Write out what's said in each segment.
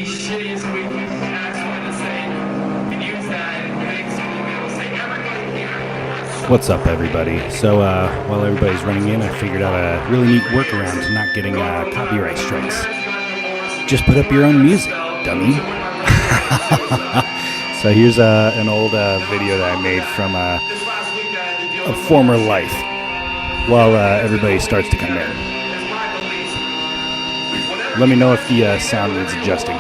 any shitty squeaky accent to say, you can use that and make someone be able to say, everybody here. What's up, everybody? So, while everybody's running in, I figured out a really neat workaround to not getting copyright strikes. Just put up your own music, dummy. So here's an old video that I made from a former life while everybody starts to come in. Let me know if the sound needs adjusting.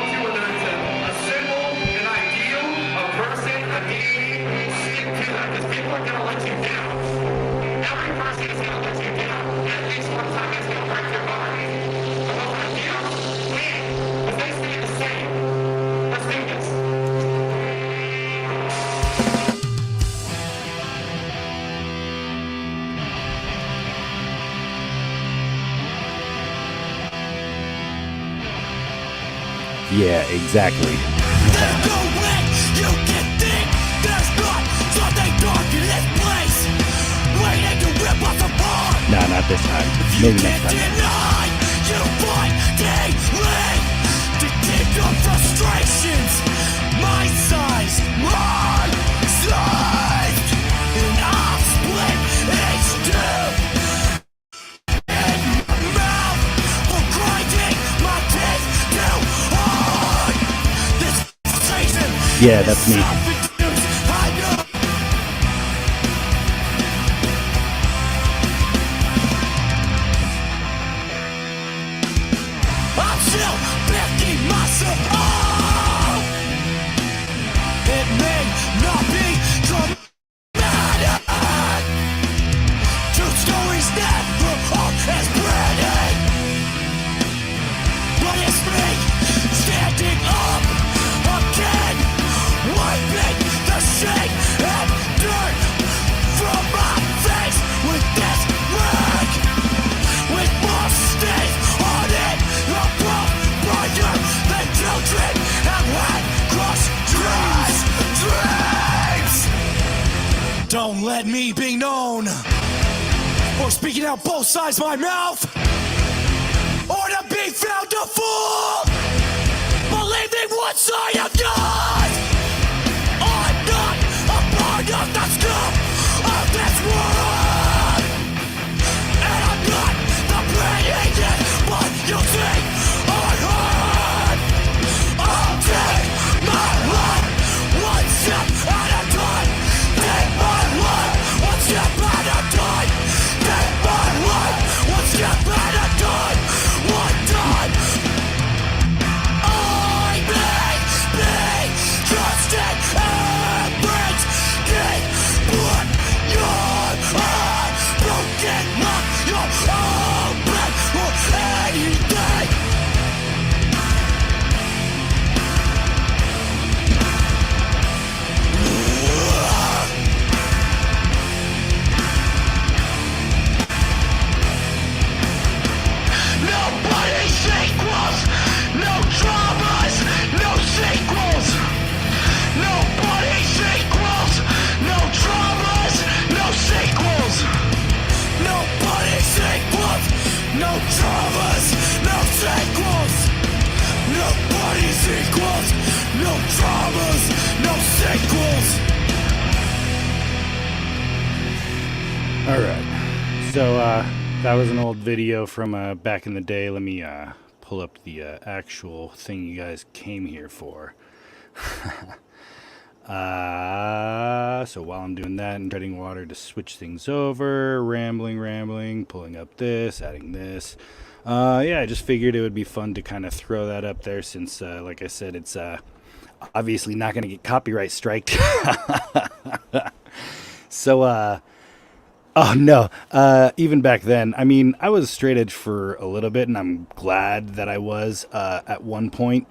Yeah, exactly. There's no way you can think there's not something dark in this place waiting to rip us apart. Nah, not this time. Maybe next time. Deny you find daily to keep your frustrations my size, and I'll split each two. Yeah, that's me. I'm still picking myself up. It may not be dramatic. Two stories never are as pretty. But it's me standing up again, wiping the shame and dirt from my face with this rag, with more stains on it, above brighter than children have had crushed dreams. Don't let me be known, or speaking out both sides of my mouth, or to be found a fool, believing one side of God. I'm not a part of the scum of this world, and I'm not the pretty but you think I heard. I'll take my life one step at a time. Take my life one step at a time. Take my life one step at a time. One time. I may be trusted and bricks. Keep put your heart broken lock. You're open for anything. Nobody sequels, no dramas, no sequels. Nobody sequels, no dramas, no sequels. Nobody sequels, no dramas, no sequels. Nobody sequels, no dramas, no sequels. All right. So that was an old video from back in the day. Let me pull up the actual thing you guys came here for. So while I'm doing that and treading water to switch things over, rambling, pulling up this, adding this. Yeah, I just figured it would be fun to kind of throw that up there since, like I said, it's obviously not going to get copyright striked. So, oh no, even back then, I mean, I was straight edge for a little bit, and I'm glad that I was at one point.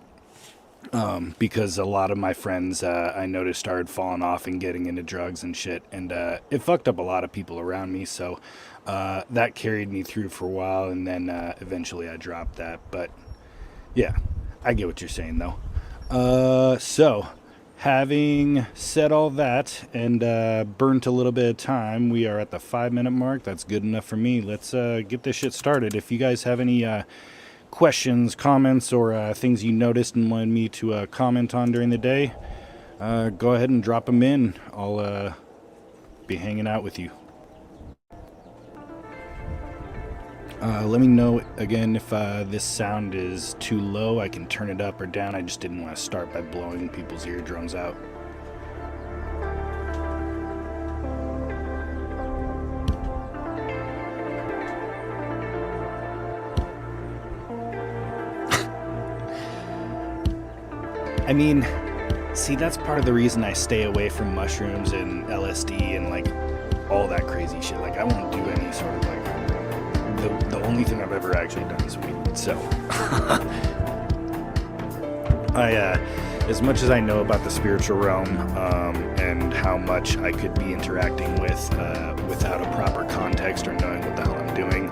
Because a lot of my friends I noticed started falling off and getting into drugs and shit, and it fucked up a lot of people around me, so that carried me through for a while, and then eventually I dropped that. But yeah, I get what you're saying though. So having said all that and burnt a little bit of time, we are at the 5-minute mark. That's good enough for me. Let's get this shit started. If you guys have any questions, comments, or things you noticed and wanted me to comment on during the day, go ahead and drop them in. I'll be hanging out with you. Let me know again if this sound is too low. I can turn it up or down. I just didn't want to start by blowing people's eardrums out. I mean, see, that's part of the reason I stay away from mushrooms and LSD and like all that crazy shit. Like, I won't do any sort of like, the only thing I've ever actually done is weed. So, as much as I know about the spiritual realm and how much I could be interacting with without a proper context or knowing what the hell I'm doing,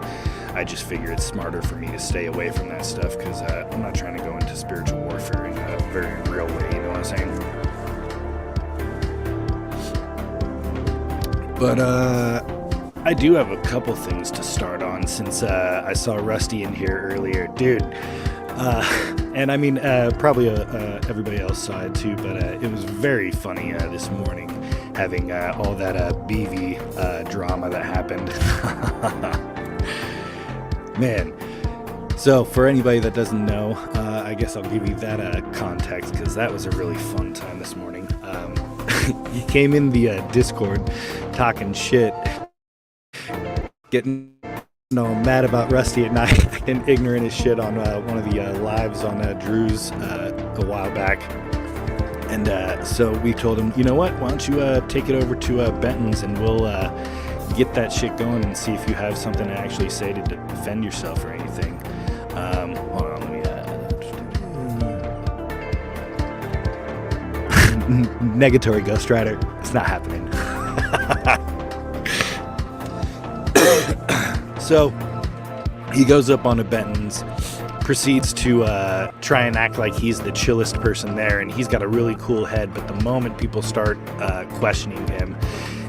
I just figure it's smarter for me to stay away from that stuff because I'm not trying to go into spiritual warfare in a very real way, you know what I'm saying? But I do have a couple things to start on since I saw Rusty in here earlier. Dude, and I mean, probably everybody else saw it too, but it was very funny this morning having all that BV drama that happened. Man, so for anybody that doesn't know, I guess I'll give you that context because that was a really fun time this morning. He came in the Discord talking shit, getting mad about Rusty at night and ignorant as shit on one of the lives on Drew's a while back. And so we told him, you know what, why don't you take it over to Benton's and we'll get that shit going and see if you have something to actually say to defend yourself or anything. Hold on, let me negatory Ghost Rider. It's not happening. So he goes up onto Benton's, proceeds to try and act like he's the chillest person there, and he's got a really cool head, but the moment people start questioning him,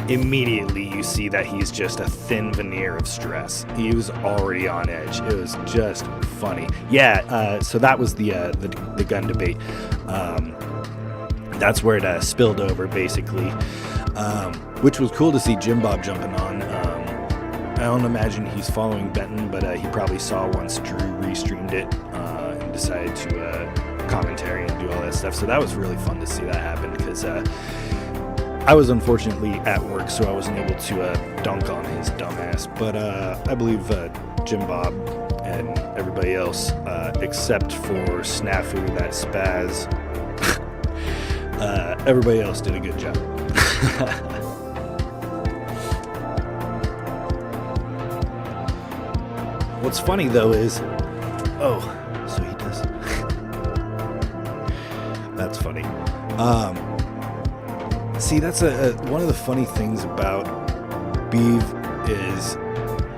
immediately you see that he's just a thin veneer of stress. He was already on edge. It was just funny. Yeah, so that was the gun debate. That's where it spilled over, basically, which was cool to see Jim Bob jumping on. I don't imagine he's following Benton, but he probably saw once Drew restreamed it and decided to commentary and do all that stuff. So that was really fun to see that happen because I was unfortunately at work, so I wasn't able to dunk on his dumbass. But I believe Jim Bob and everybody else, except for Snafu, that spaz, everybody else did a good job. What's funny though is, so he does. That's funny. See, that's one of the funny things about Beeve is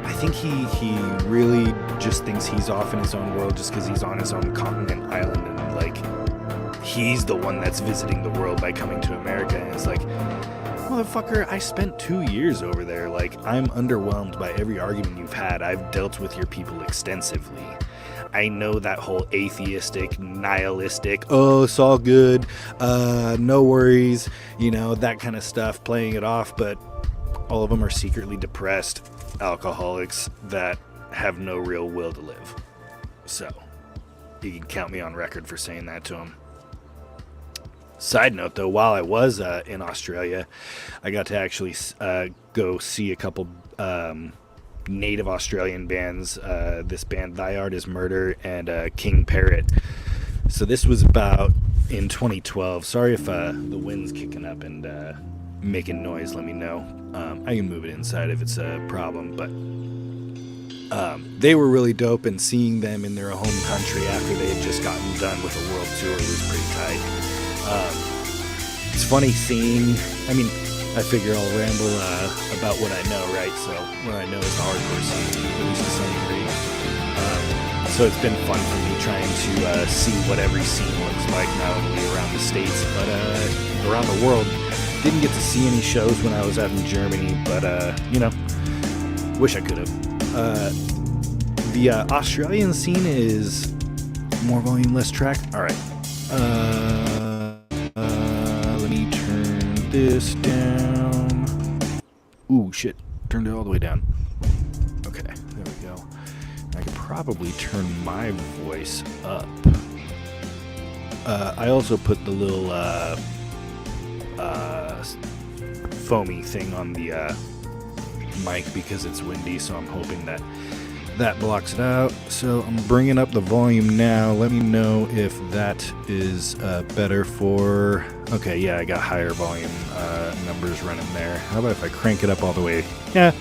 I think he really just thinks he's off in his own world just because he's on his own continent island and like he's the one that's visiting the world by coming to America, and it's like, motherfucker, I spent 2 years over there. Like, I'm underwhelmed by every argument you've had. I've dealt with your people extensively. I know that whole atheistic, nihilistic, oh, it's all good, no worries, you know, that kind of stuff, playing it off, but all of them are secretly depressed alcoholics that have no real will to live. So, you can count me on record for saying that to them. Side note, though, while I was in Australia, I got to actually go see a couple native Australian bands. This band, Thy Art Is Murder, and King Parrot. So this was about in 2012. Sorry if the wind's kicking up and making noise. Let me know. I can move it inside if it's a problem. But they were really dope, and seeing them in their home country after they had just gotten done with a world tour was pretty tight. It's funny seeing, I mean, I figure I'll ramble about what I know, right? So what I know is the hardcore scene, at least to some degree. So it's been fun for me trying to see what every scene looks like, not only around the States, but around the world. Didn't get to see any shows when I was out in Germany, but, you know, wish I could have. The Australian scene is More volume, less track. All right. Let me turn this down. Ooh, shit. Turned it all the way down. Okay, there we go. I could probably turn my voice up. I also put the little foamy thing on the mic because it's windy, so I'm hoping that that blocks it out. So I'm bringing up the volume now. Let me know if that is better for... Okay, yeah, I got higher volume numbers running there. How about if I crank it up all the way? Yeah,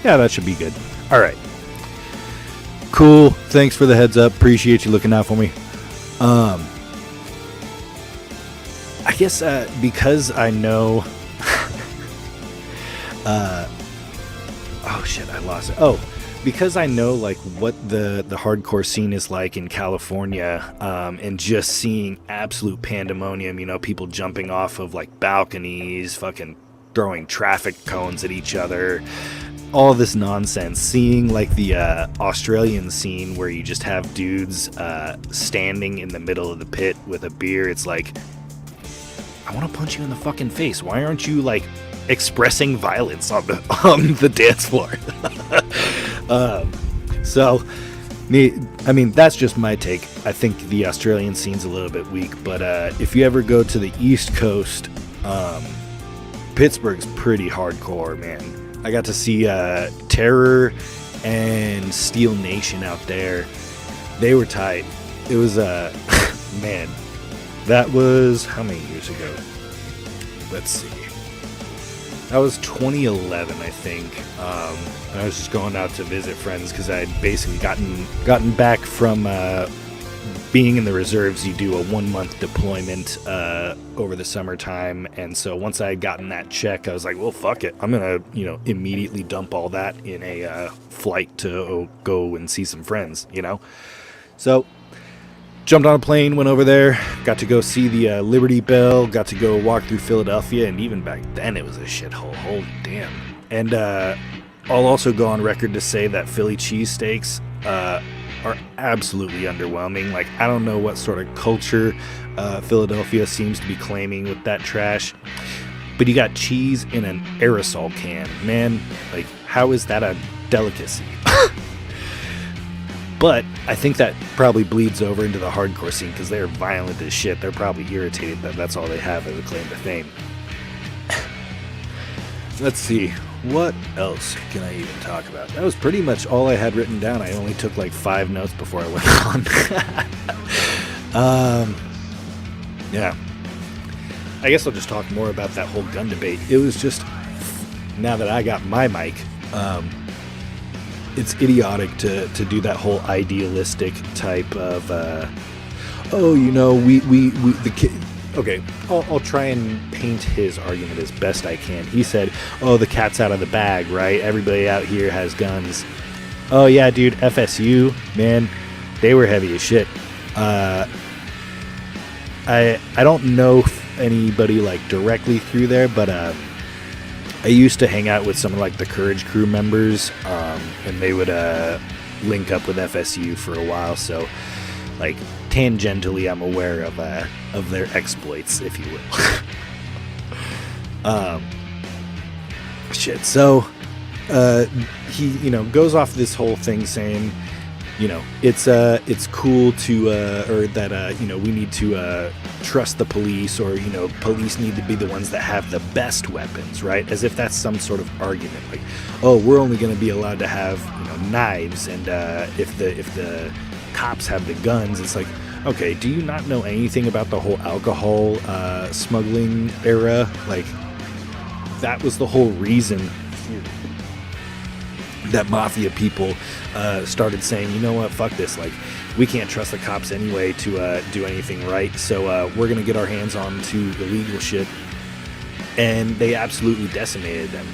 that should be good. All right. Cool. Thanks for the heads up. Appreciate you looking out for me. I guess because I know... oh, shit, I lost it. Oh, because I know like what the hardcore scene is like in California, and just seeing absolute pandemonium, you know, people jumping off of like balconies, fucking throwing traffic cones at each other, all this nonsense, seeing like the Australian scene where you just have dudes standing in the middle of the pit with a beer. It's like, I want to punch you in the fucking face. Why aren't you like expressing violence on the dance floor? So, I mean, that's just my take. I think the Australian scene's a little bit weak, but if you ever go to the East Coast, Pittsburgh's pretty hardcore, man. I got to see Terror and Steel Nation out there. They were tight. It was, man, that was, how many years ago? Let's see. That was 2011, I think. And I was just going out to visit friends because I had basically gotten back from being in the reserves. You do a 1-month deployment over the summertime, and so once I had gotten that check, I was like, well, fuck it. I'm gonna, immediately dump all that in a flight to go and see some friends, So jumped on a plane, went over there, got to go see the Liberty Bell, got to go walk through Philadelphia, and even back then it was a shithole. Holy damn. And I'll also go on record to say that Philly cheesesteaks are absolutely underwhelming. Like, I don't know what sort of culture Philadelphia seems to be claiming with that trash, but you got cheese in an aerosol can. Man, like, how is that a delicacy? But I think that probably bleeds over into the hardcore scene because they're violent as shit. They're probably irritated that that's all they have as a claim to fame. Let's see. What else can I even talk about? That was pretty much all I had written down. I only took like 5 notes before I went on. Yeah. I guess I'll just talk more about that whole gun debate. It was just, now that I got my mic, it's idiotic to do that whole idealistic type of, the kid. Okay, I'll try and paint his argument as best I can. He said, oh, the cat's out of the bag, right? Everybody out here has guns. Oh, yeah, dude, FSU, man, they were heavy as shit. I don't know anybody, like, directly through there, but I used to hang out with some of, like, the Courage Crew members, and they would link up with FSU for a while, so, like, tangentially, I'm aware of their exploits, if you will. Shit. So he, goes off this whole thing saying, it's cool to, or that we need to trust the police, or police need to be the ones that have the best weapons, right? As if that's some sort of argument, like, oh, we're only going to be allowed to have knives, and if the cops have the guns. It's like, okay, do you not know anything about the whole alcohol smuggling era? Like, that was the whole reason that mafia people started saying, you know what, fuck this, like, we can't trust the cops anyway to do anything right, so we're gonna get our hands on to illegal shit, and they absolutely decimated them.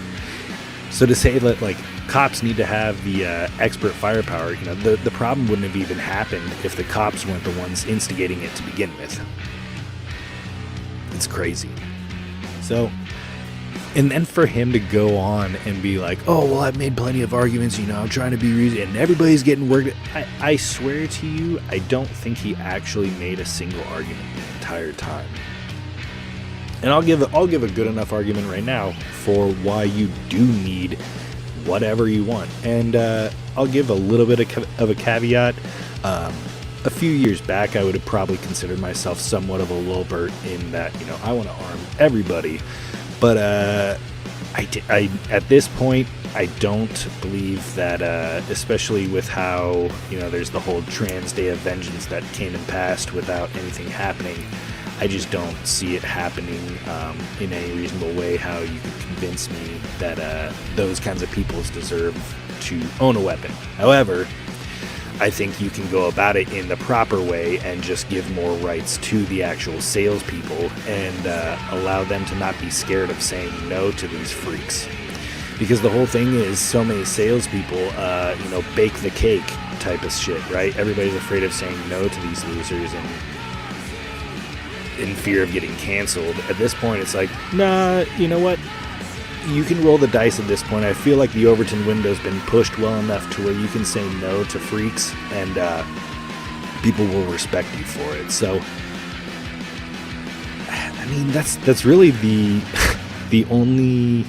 So to say that, like, cops need to have the expert firepower, the problem wouldn't have even happened if the cops weren't the ones instigating it to begin with. It's crazy. So, And then for him to go on and be like, oh, well, I've made plenty of arguments, I'm trying to be reasonable, and everybody's getting worked. I swear to you, I don't think he actually made a single argument the entire time. And I'll give a good enough argument right now for why you do need whatever you want. And I'll give a little bit of a caveat. A few years back, I would have probably considered myself somewhat of a lulbert in that, I want to arm everybody. But at this point, I don't believe that, especially with how, there's the whole Trans Day of Vengeance that came and passed without anything happening. I just don't see it happening in any reasonable way how you could convince me that those kinds of peoples deserve to own a weapon. However, I think you can go about it in the proper way and just give more rights to the actual salespeople and allow them to not be scared of saying no to these freaks. Because the whole thing is so many salespeople, bake the cake type of shit, right? Everybody's afraid of saying no to these losers and in fear of getting canceled. At this point, it's like, nah, you know what? You can roll the dice at this point. I feel like the Overton window's been pushed well enough to where you can say no to freaks and people will respect you for it. So, I mean, that's really the only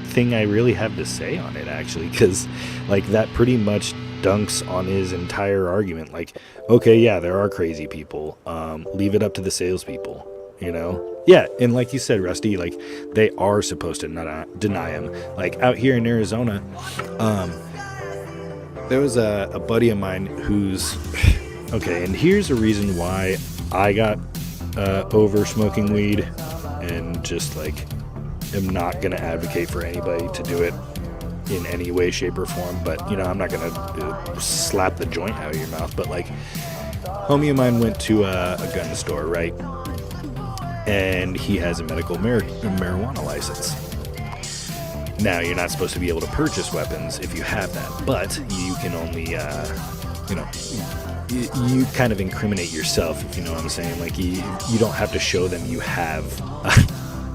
thing I really have to say on it, actually, because like that pretty much dunks on his entire argument. Like, okay, yeah, there are crazy people. Leave it up to the salespeople, Yeah, and like you said, Rusty, like they are supposed to not deny him. Like out here in Arizona, there was a buddy of mine who's okay, and here's a reason why I got over smoking weed, and just like am not gonna advocate for anybody to do it in any way, shape, or form. But I'm not gonna slap the joint out of your mouth. But like, homie of mine went to a gun store, right? And he has a medical marijuana license. Now, you're not supposed to be able to purchase weapons if you have that, but you can only, you kind of incriminate yourself, if you know what I'm saying. Like, you don't have to show them you have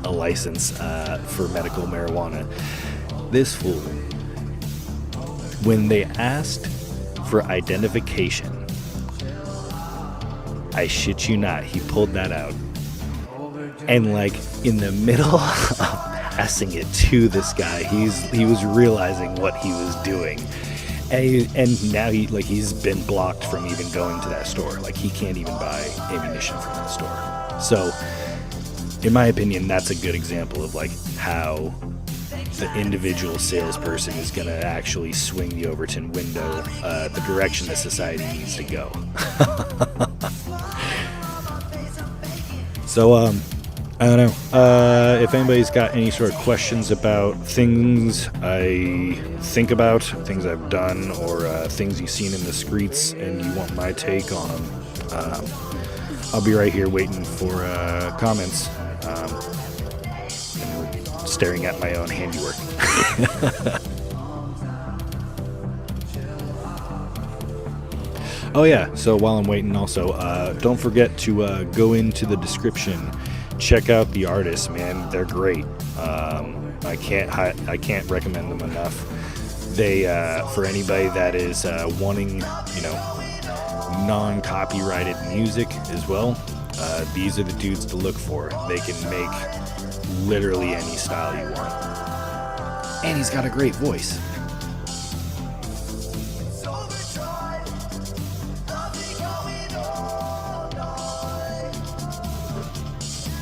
a license for medical marijuana. This fool, when they asked for identification, I shit you not, he pulled that out. And like in the middle of passing it to this guy, he was realizing what he was doing, and now he's been blocked from even going to that store. Like he can't even buy ammunition from that store. So, in my opinion, that's a good example of like how the individual salesperson is going to actually swing the Overton window the direction that society needs to go. So, I don't know. If anybody's got any sort of questions about things I think about, things I've done, or things you've seen in the streets and you want my take on them, I'll be right here waiting for comments and staring at my own handiwork. Oh yeah, so while I'm waiting also, don't forget to go into the description. Check out the artists, man. They're great. I can't recommend them enough. They, for anybody that is wanting, non-copyrighted music as well, these are the dudes to look for. They can make literally any style you want. And he's got a great voice.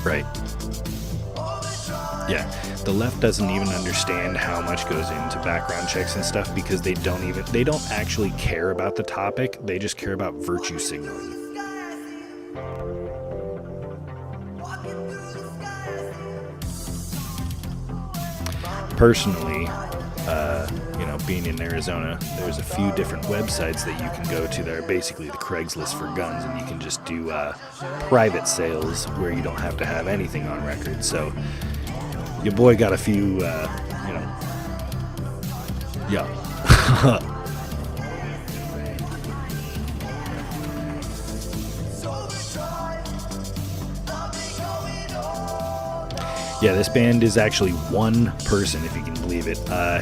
Right. Yeah, the left doesn't even understand how much goes into background checks and stuff because they don't actually care about the topic. They just care about virtue signaling. Personally, being in Arizona, there's a few different websites that you can go to that are basically the Craigslist for guns, and you can just do private sales where you don't have to have anything on record. So your boy got a few, yeah. Yeah, this band is actually one person, if you can believe it.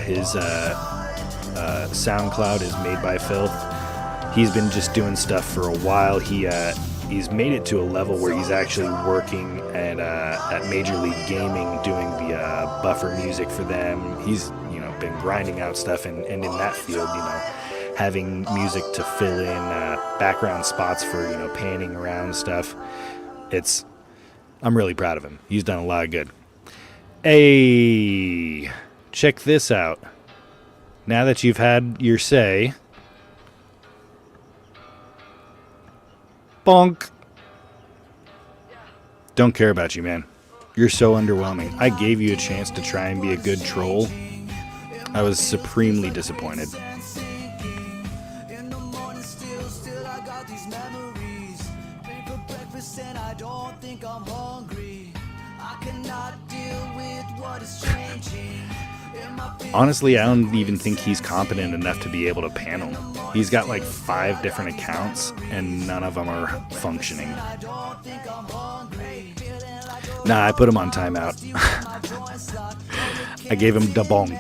His SoundCloud is Made by Filth. He's been just doing stuff for a while. He's made it to a level where he's actually working at Major League Gaming, doing the buffer music for them. He's been grinding out stuff, and in that field, having music to fill in background spots for panning around stuff. I'm really proud of him. He's done a lot of good. Hey, check this out. Now that you've had your say, bonk. Don't care about you, man. You're so underwhelming. I gave you a chance to try and be a good troll. I was supremely disappointed. Honestly, I don't even think he's competent enough to be able to panel. He's got like 5 different accounts, and none of them are functioning. Nah, I put him on timeout. I gave him da bonk.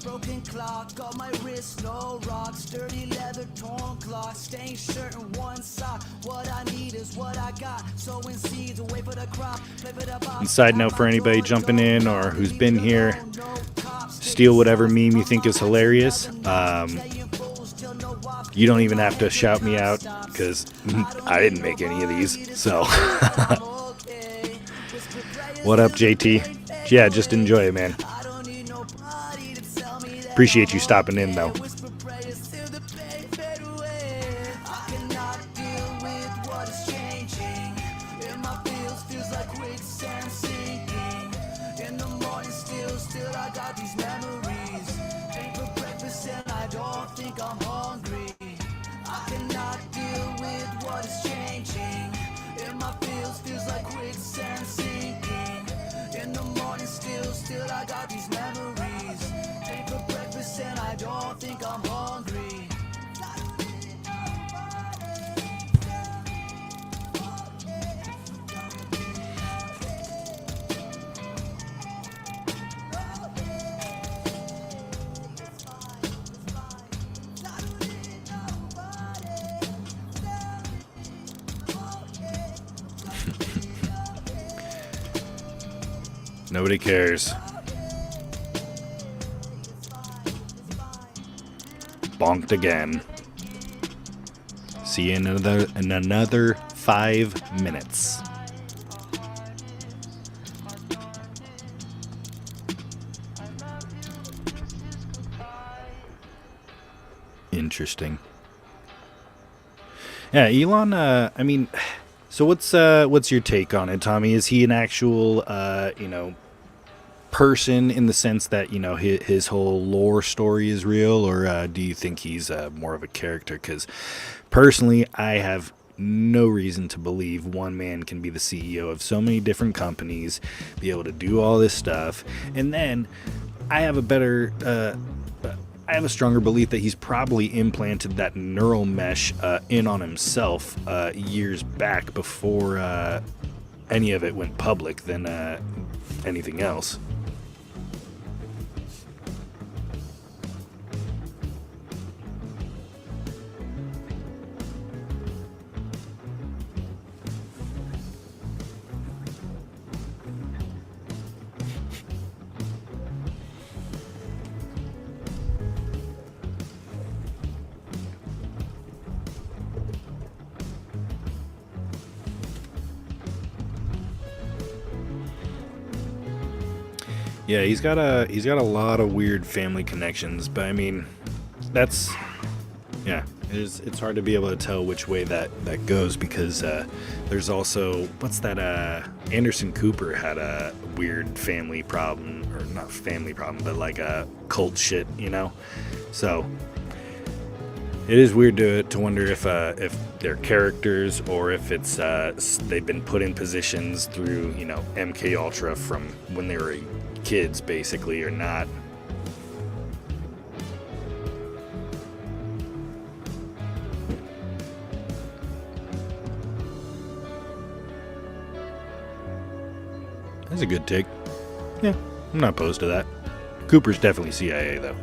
Broken clock, got my wrist, no rocks, dirty leather, torn clock, stained shirt and one sock. What I need is what I got. Sowing seeds, wait for the crop, play for the box. And side note for anybody jumping in or who's been here, steal whatever meme you think is hilarious. You don't even have to shout me out because I didn't make any of these. So, what up, JT? Yeah, just enjoy it, man. Appreciate you stopping in, though. Nobody cares. Bonked again. See you in another 5 minutes. Interesting. Yeah, Elon. I mean, so what's your take on it, Tommy? Is he an actual, person in the sense that his whole lore story is real, or do you think he's more of a character? Because personally, I have no reason to believe one man can be the CEO of so many different companies, be able to do all this stuff, and then I have a stronger belief that he's probably implanted that neural mesh in on himself years back before any of it went public than anything else. Yeah, he's got a lot of weird family connections, but I mean, it's hard to be able to tell which way that goes, because there's also, what's that, Anderson Cooper had a weird family problem, or not family problem, but like a cult shit, so it is weird to wonder if they're characters, or if it's they've been put in positions through MK Ultra from when they were kids, basically, or not. That's a good take. Yeah, I'm not opposed to that. Cooper's definitely CIA, though,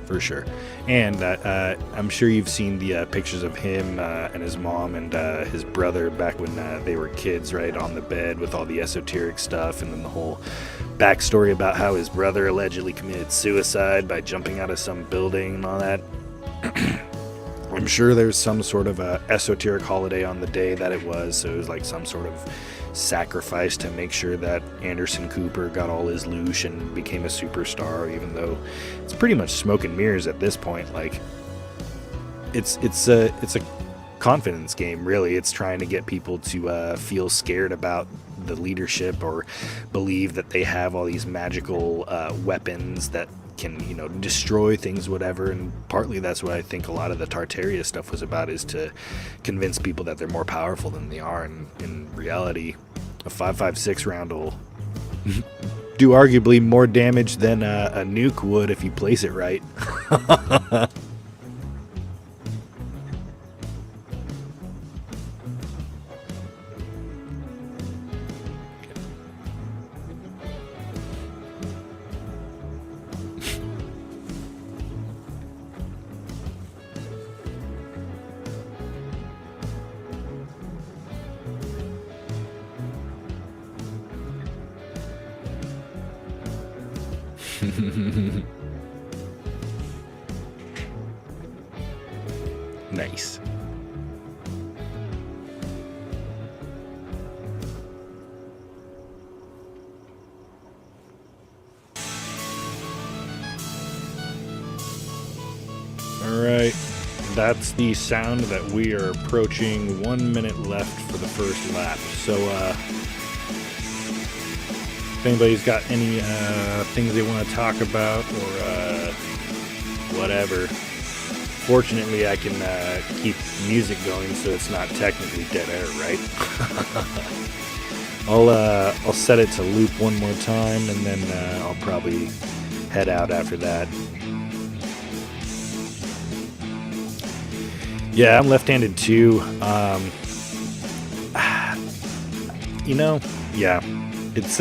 for sure. And I'm sure you've seen the pictures of him and his mom and his brother back when they were kids, right, on the bed with all the esoteric stuff, and then the whole backstory about how his brother allegedly committed suicide by jumping out of some building and all that. I'm sure there's some sort of esoteric holiday on the day that it was, so it was like some sort of sacrifice to make sure that Anderson Cooper got all his loosh and became a superstar, even though it's pretty much smoke and mirrors at this point. Like, it's a confidence game, really. It's trying to get people to feel scared about the leadership or believe that they have all these magical weapons that can, destroy things, whatever. And partly that's what I think a lot of the Tartaria stuff was about, is to convince people that they're more powerful than they are. And in reality, a 5.56 round will do arguably more damage than a nuke would if you place it right. Nice. Alright, that's the sound that we are approaching. 1 minute left for the first lap. So, if anybody's got any things they want to talk about or whatever, fortunately I can keep music going so it's not technically dead air, right? I'll set it to loop one more time, and then I'll probably head out after that. Yeah, I'm left-handed too. Yeah, it's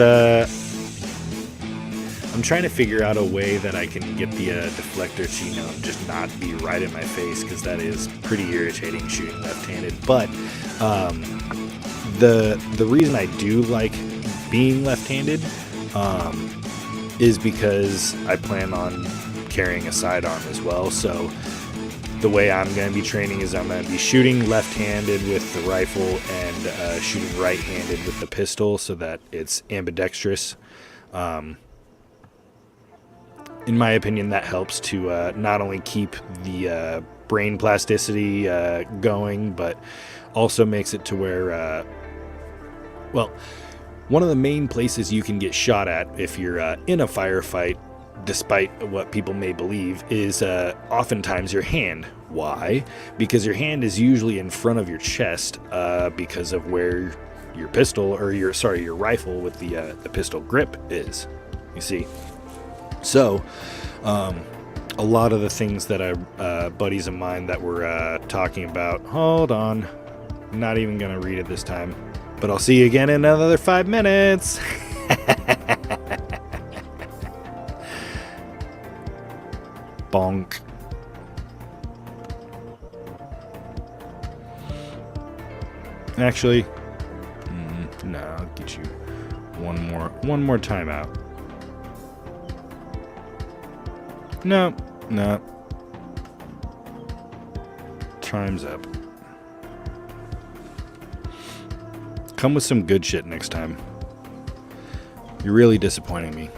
I'm trying to figure out a way that I can get the deflector to, just not be right in my face, because that is pretty irritating shooting left-handed. But the reason I do like being left-handed is because I plan on carrying a sidearm as well. So the way I'm going to be training is I'm going to be shooting left-handed with the rifle and shooting right-handed with the pistol, so that it's ambidextrous. In my opinion, that helps to not only keep the brain plasticity going, but also makes it to where, one of the main places you can get shot at if you're in a firefight, despite what people may believe, is oftentimes your hand. Why? Because your hand is usually in front of your chest because of where your pistol, or your rifle with the pistol grip is. You see? So, a lot of the things that buddies of mine that were talking about, hold on, I'm not even going to read it this time, but I'll see you again in another 5 minutes. Bonk. Actually, no, I'll get you one more time out. No. Time's up. Come with some good shit next time. You're really disappointing me.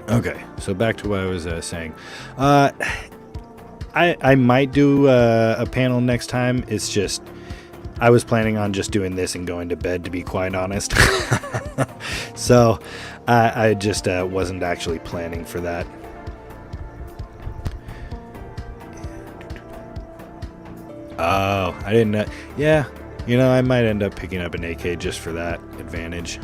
Okay, so back to what I was saying. I might do a panel next time. It's just, I was planning on just doing this and going to bed, to be quite honest. So I just wasn't actually planning for that. Oh, I didn't know. Yeah, I might end up picking up an AK just for that advantage.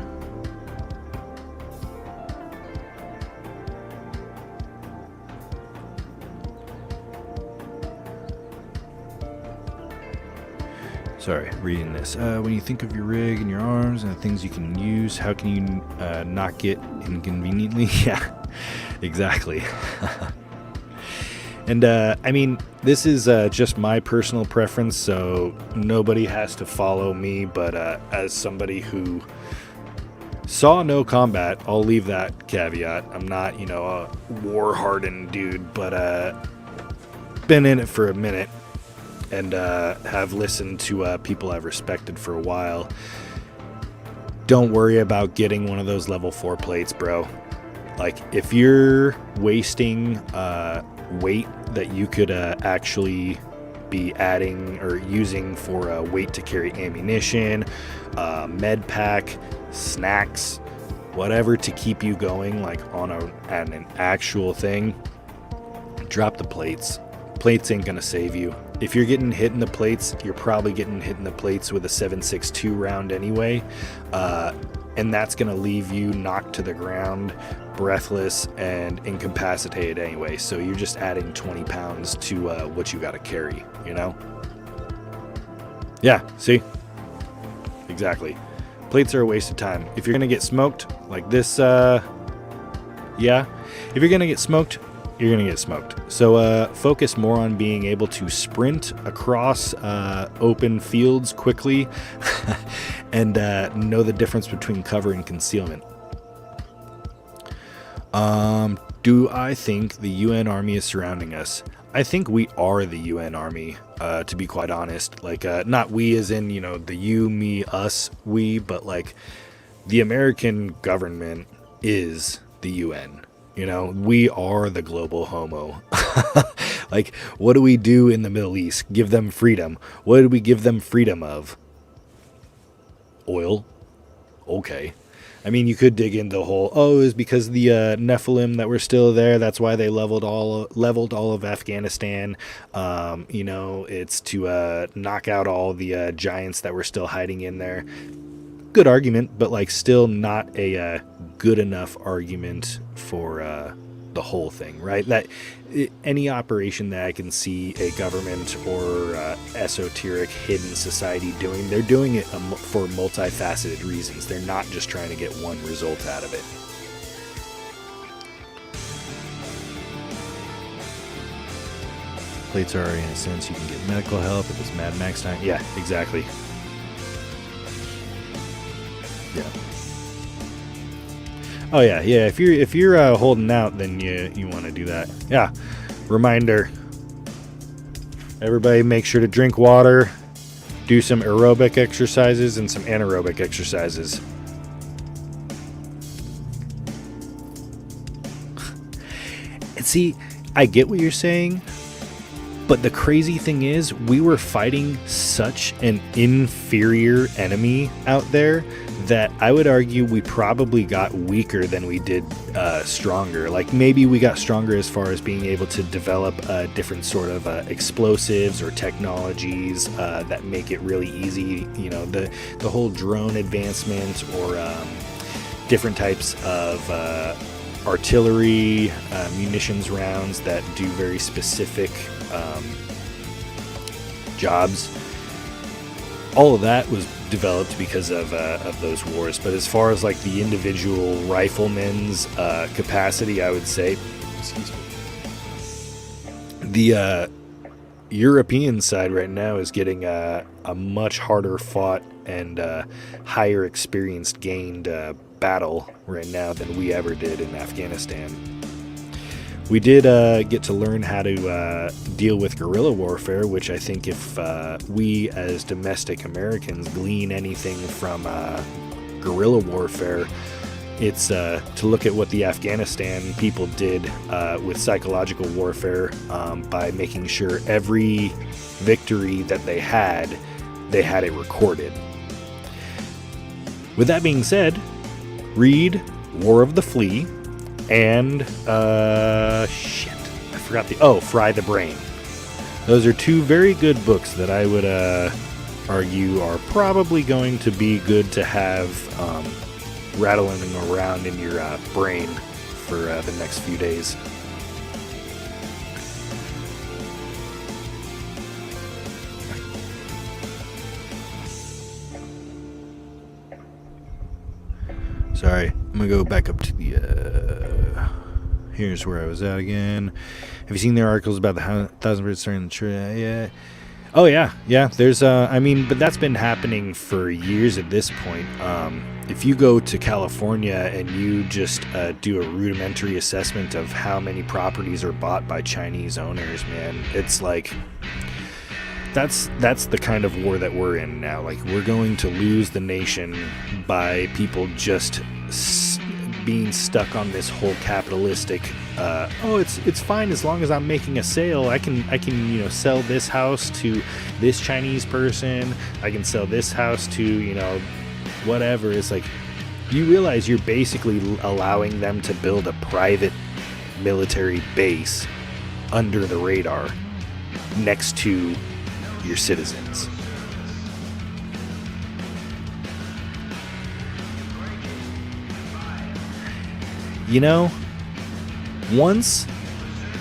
Sorry, reading this. When you think of your rig and your arms and the things you can use, how can you not get inconveniently. Yeah, exactly. And I mean, this is just my personal preference, so nobody has to follow me. But as somebody who saw no combat, I'll leave that caveat. I'm not, a war-hardened dude, but been in it for a minute and have listened to people I've respected for a while. Don't worry about getting one of those level 4 plates, bro. Like, if you're wasting weight that you could actually be adding or using for weight to carry ammunition, med pack, snacks, whatever to keep you going, like on an actual thing, drop the plates. Plates ain't gonna save you. If you're getting hit in the plates, you're probably getting hit in the plates with a 7.62 round anyway, and that's gonna leave you knocked to the ground, breathless, and incapacitated anyway. So you're just adding 20 pounds to what you gotta carry, Yeah, see? Exactly. Plates are a waste of time. If you're gonna get smoked like this, if you're gonna get smoked, you're gonna get smoked. So focus more on being able to sprint across open fields quickly and know the difference between cover and concealment. Do I think the UN army is surrounding us? I think we are the UN army, to be quite honest. Like, not we as in, the you, me, us, we, but like the American government is the UN. We are the global homo. Like, what do we do in the Middle East? Give them freedom. What did we give them freedom of? Oil. Okay. I mean, you could dig into the whole, it was because the Nephilim that were still there. That's why they leveled all of Afghanistan. It's to knock out all the giants that were still hiding in there. Good argument, but like still not a good enough argument for the whole thing, right? That any operation that I can see a government or esoteric hidden society doing, they're doing it for multifaceted reasons. They're not just trying to get one result out of it. Plates are, in a sense, you can get medical help at this Mad Max time. Yeah, exactly. Yeah. Oh yeah. If you're holding out, then you want to do that. Yeah. Reminder. Everybody, make sure to drink water, do some aerobic exercises and some anaerobic exercises. And see, I get what you're saying, but the crazy thing is, we were fighting such an inferior enemy out there that I would argue we probably got weaker than we did stronger. Like, maybe we got stronger as far as being able to develop different sort of explosives or technologies that make it really easy. The whole drone advancement or different types of artillery, munitions rounds that do very specific jobs. All of that was developed because of those wars. But as far as like the individual rifleman's capacity, I would say, excuse me, the European side right now is getting a much harder fought and higher experienced gained battle right now than we ever did in Afghanistan. We did get to learn how to deal with guerrilla warfare, which I think if we as domestic Americans glean anything from guerrilla warfare, it's to look at what the Afghanistan people did with psychological warfare by making sure every victory that they had it recorded. With that being said, read War of the Flea and Fry the Brain. Those are two very good books that I would argue are probably going to be good to have rattling around in your brain for the next few days. Sorry, I'm gonna go back up to the. Here's where I was at again. Have you seen the articles about the 1,000 birds starting the tree? Yeah. Oh yeah. There's I mean, but that's been happening for years at this point. If you go to California and you just do a rudimentary assessment of how many properties are bought by Chinese owners, man, it's like that's the kind of war that we're in now. Like, we're going to lose the nation by people just being stuck on this whole capitalistic it's fine as long as I'm making a sale. I can sell this house to this Chinese person, I can sell this house to whatever. It's like, you realize you're basically allowing them to build a private military base under the radar next to your citizens. Once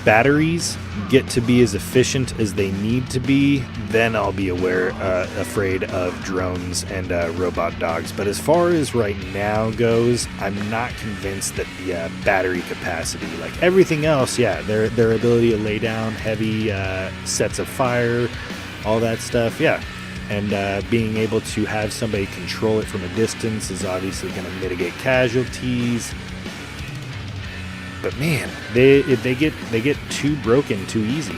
batteries get to be as efficient as they need to be, then I'll be afraid of drones and robot dogs. But as far as right now goes, I'm not convinced that the battery capacity, like everything else, their ability to lay down heavy sets of fire, all that stuff, and being able to have somebody control it from a distance is obviously going to mitigate casualties. But man, they get too broken too easy.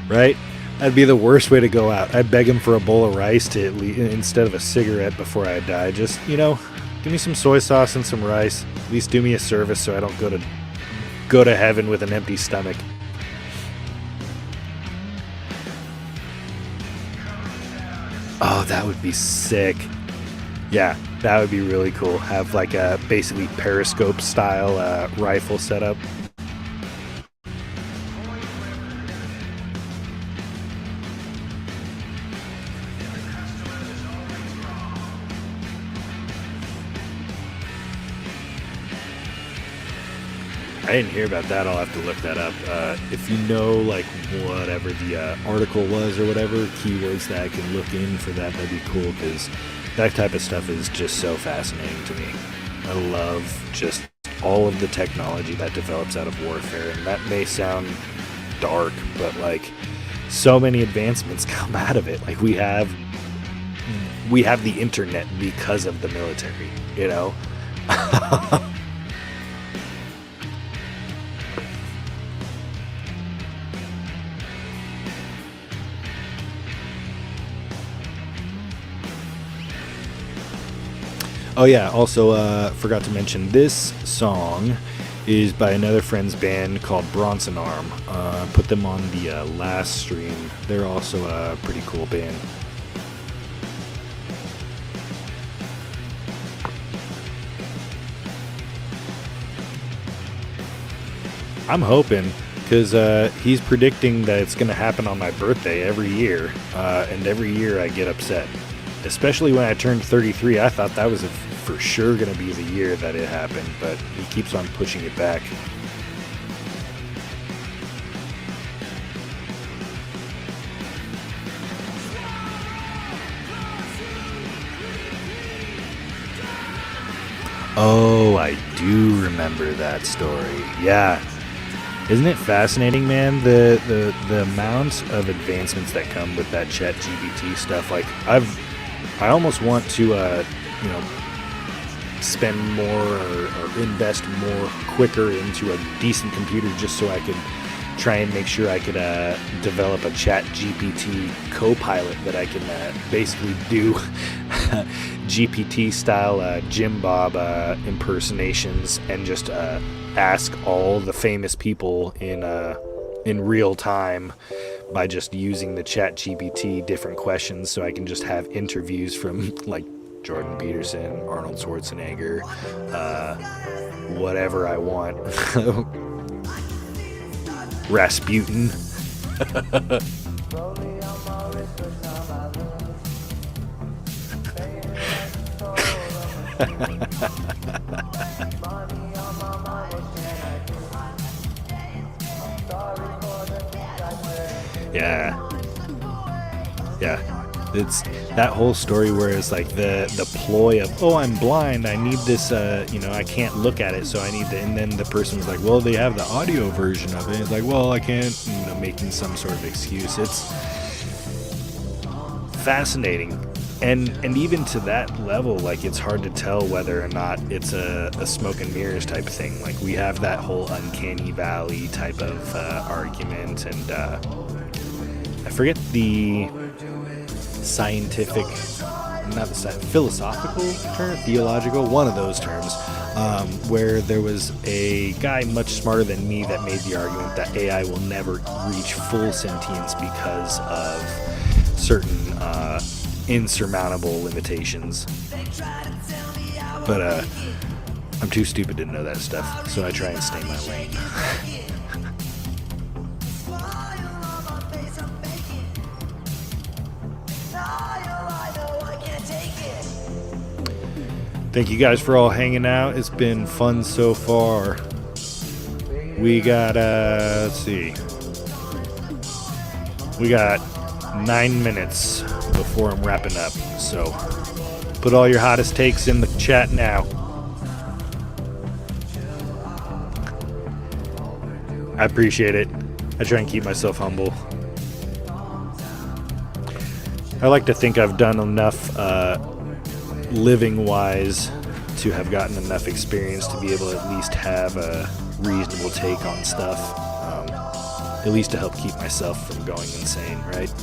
Right? That'd be the worst way to go out. I'd beg him for a bowl of rice instead of a cigarette before I die. Just, give me some soy sauce and some rice. At least do me a service so I don't go to heaven with an empty stomach. Oh, that would be sick. Yeah, that would be really cool. Have like a basically periscope style rifle setup. I didn't hear about that. I'll have to look that up. If you know, like, whatever the article was or whatever, keywords that I can look in for that'd be cool, because that type of stuff is just so fascinating to me. I love just all of the technology that develops out of warfare, and that may sound dark, but like, so many advancements come out of it. Like, we have the internet because of the military, Oh yeah, also forgot to mention, this song is by another friend's band called Bronson Arm. Put them on the last stream. They're also a pretty cool band. I'm hoping, because he's predicting that it's going to happen on my birthday every year, and every year I get upset. Especially when I turned 33, I thought that was for sure going to be the year that it happened, but he keeps on pushing it back. Oh, I do remember that story. Yeah. Isn't it fascinating, man? The amount of advancements that come with that ChatGPT stuff. Like, I almost want to, spend more or invest more quicker into a decent computer just so I could try and make sure I could develop a ChatGPT co-pilot that I can basically do GPT-style Jim Bob impersonations and just ask all the famous people in real time by just using the ChatGPT different questions, so I can just have interviews from like Jordan Peterson, Arnold Schwarzenegger, whatever I want. Rasputin. Yeah. It's that whole story where it's like the ploy of, oh, I'm blind, I need this, I can't look at it, so I need to, and then the person was like, well, they have the audio version of it. It's like, well, I can't, making some sort of excuse. It's fascinating. And even to that level, like, it's hard to tell whether or not it's a smoke and mirrors type thing. Like, we have that whole uncanny valley type of argument, and I forget the scientific, not the philosophical term, theological, one of those terms, where there was a guy much smarter than me that made the argument that AI will never reach full sentience because of certain insurmountable limitations. But I'm too stupid to know that stuff, so I try and stay in my lane. Thank you guys for all hanging out. It's been fun so far. We got, let's see. We got 9 minutes before I'm wrapping up. So put all your hottest takes in the chat now. I appreciate it. I try and keep myself humble. I like to think I've done enough living wise to have gotten enough experience to be able to at least have a reasonable take on stuff, at least to help keep myself from going insane, right?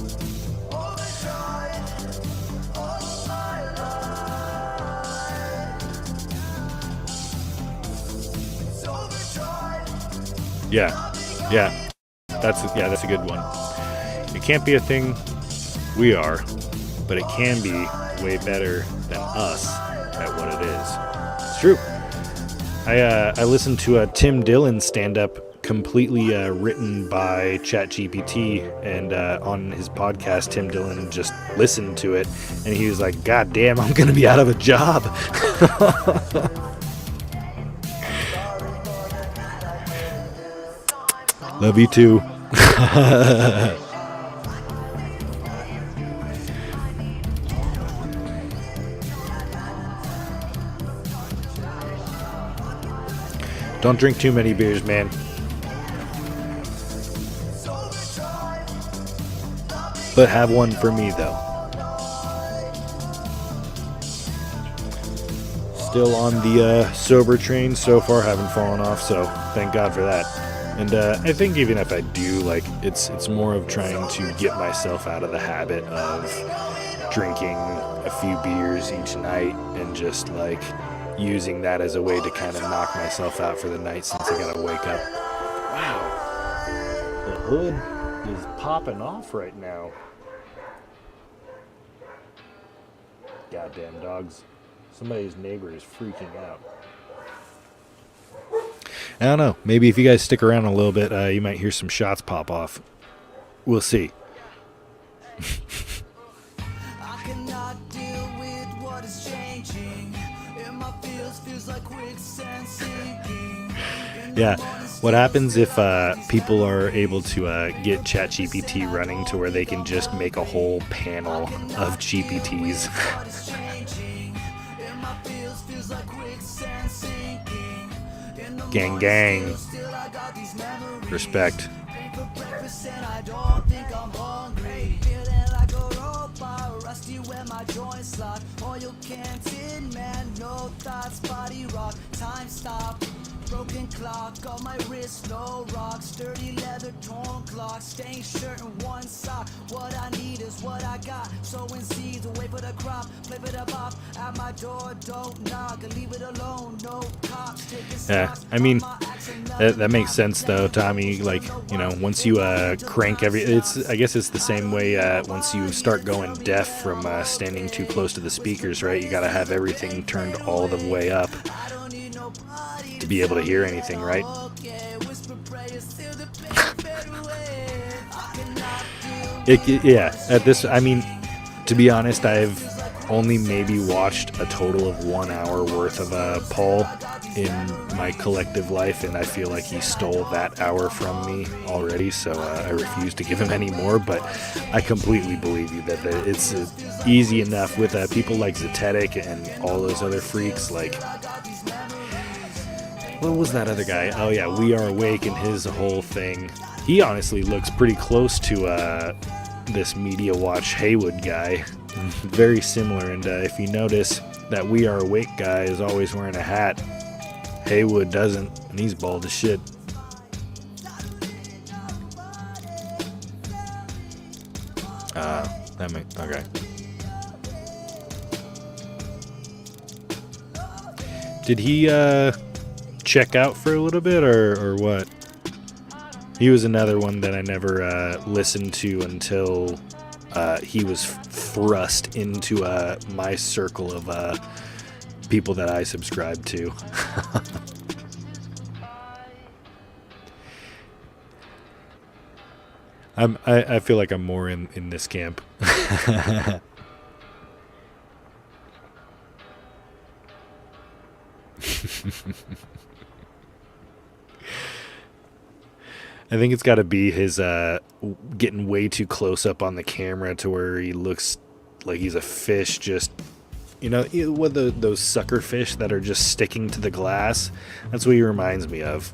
Yeah, that's a good one. It can't be a thing we are, but it can be way better than us at what it is. It's true. I listened to a Tim Dillon stand-up completely written by ChatGPT, and on his podcast, Tim Dillon just listened to it, and he was like, God damn, I'm gonna be out of a job. Love you too. Don't drink too many beers, man. But have one for me, though. Still on the sober train so far, haven't fallen off, so thank God for that. And I think even if I do, like, it's more of trying to get myself out of the habit of drinking a few beers each night and just, like, using that as a way to kind of knock myself out for the night since I gotta wake up. Wow. The hood is popping off right now. Goddamn dogs. Somebody's neighbor is freaking out. I don't know. Maybe if you guys stick around a little bit, you might hear some shots pop off. We'll see. I cannot deal with what is changing. In my feels like quicksand sinking. Yeah. What happens if people are able to get ChatGPT running to where they can just make a whole panel of GPTs? Gang, gang. Respect. Broken clock on my wrist, no rocks, sturdy leather, torn clock, stained shirt and one sock. What I need is what I got. Sowing seeds, wait for the crop, flip it up off at my door, don't knock, leave it alone, no cops. Yeah, I mean, that makes sense though, Tommy. Like, you know, once you crank I guess it's the same way once you start going deaf from standing too close to the speakers, right? You got to have everything turned all the way up to be able to hear anything, right? I mean, to be honest, I've only maybe watched a total of 1 hour worth of Paul, in my collective life, and I feel like he stole that hour from me already, so I refuse to give him any more. But I completely believe you that it's easy enough with people like Zetetic and all those other freaks. Like, what was that other guy? Oh yeah, We Are Awake, and his whole thing. He honestly looks pretty close to this Media Watch Haywood guy. Very similar, and if you notice, that We Are Awake guy is always wearing a hat. Haywood doesn't, and he's bald as shit. Okay. Did he check out for a little bit, or what? He was another one that I never listened to until he was thrust into my circle of people that I subscribe to. I feel like I'm more in this camp. I think it's got to be his getting way too close up on the camera to where he looks like he's a fish, just, what those sucker fish that are just sticking to the glass. That's what he reminds me of.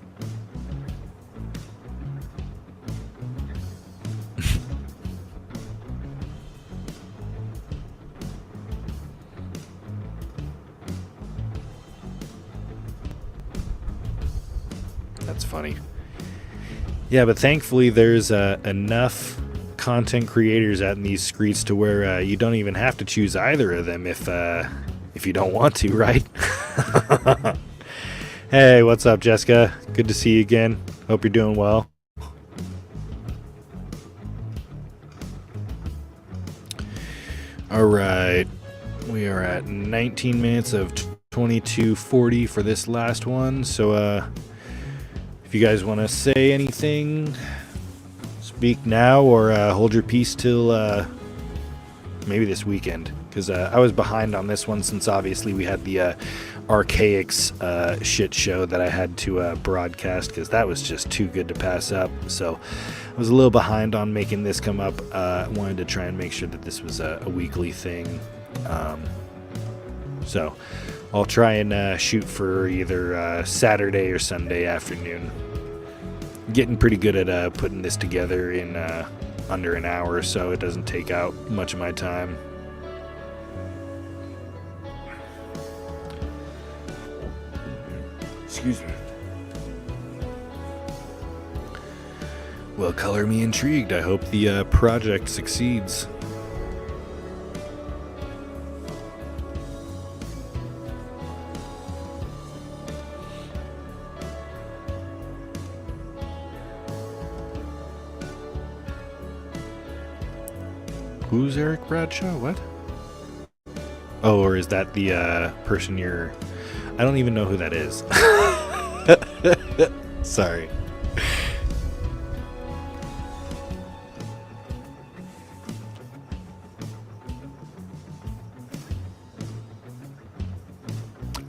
That's funny. Yeah, but thankfully there's enough content creators out in these streets to where you don't even have to choose either of them if you don't want to, right? Hey, what's up, Jessica? Good to see you again. Hope you're doing well. All right, we are at 19 minutes of 22:40 for this last one. So, if you guys want to say anything, speak now, or hold your peace till maybe this weekend, because I was behind on this one since obviously we had the Archaics shit show that I had to broadcast, because that was just too good to pass up. So I was a little behind on making this come up. I wanted to try and make sure that this was a weekly thing. So I'll try and shoot for either Saturday or Sunday afternoon. Getting pretty good at putting this together in under an hour, so it doesn't take out much of my time. Excuse me. Well, color me intrigued. I hope the project succeeds. Who's Eric Bradshaw? What? Oh, or is that the person you're... I don't even know who that is. Sorry.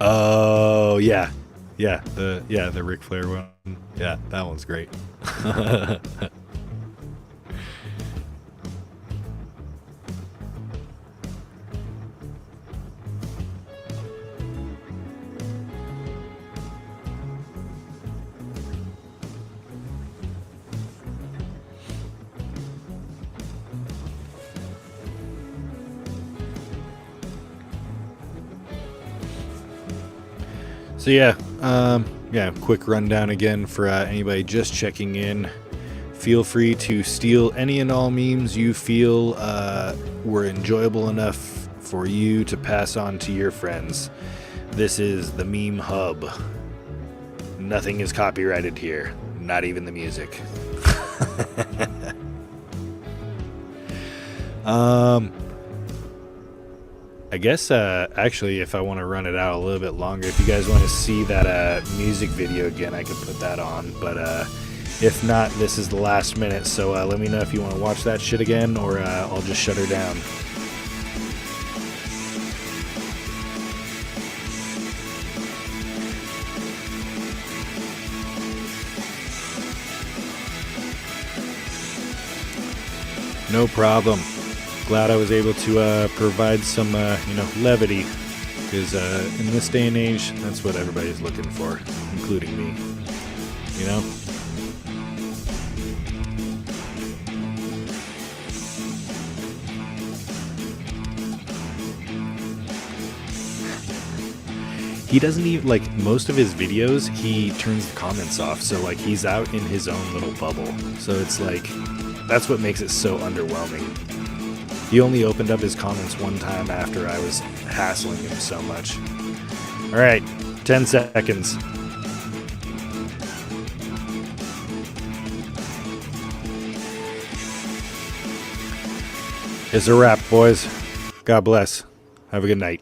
Oh, yeah. Yeah, the Ric Flair one. Yeah, that one's great. So yeah, quick rundown again for anybody just checking in. Feel free to steal any and all memes you feel were enjoyable enough for you to pass on to your friends. This is the Meme Hub. Nothing is copyrighted here, not even the music. I guess, actually, if I want to run it out a little bit longer, if you guys want to see that music video again, I could put that on. But if not, this is the last minute, so let me know if you want to watch that shit again, or I'll just shut her down. No problem. Glad I was able to provide some, levity. Because in this day and age, that's what everybody's looking for, including me. You know? He doesn't even, like, most of his videos, he turns the comments off. So, like, he's out in his own little bubble. So it's like, that's what makes it so underwhelming. He only opened up his comments one time after I was hassling him so much. All right, 10 seconds. It's a wrap, boys. God bless. Have a good night.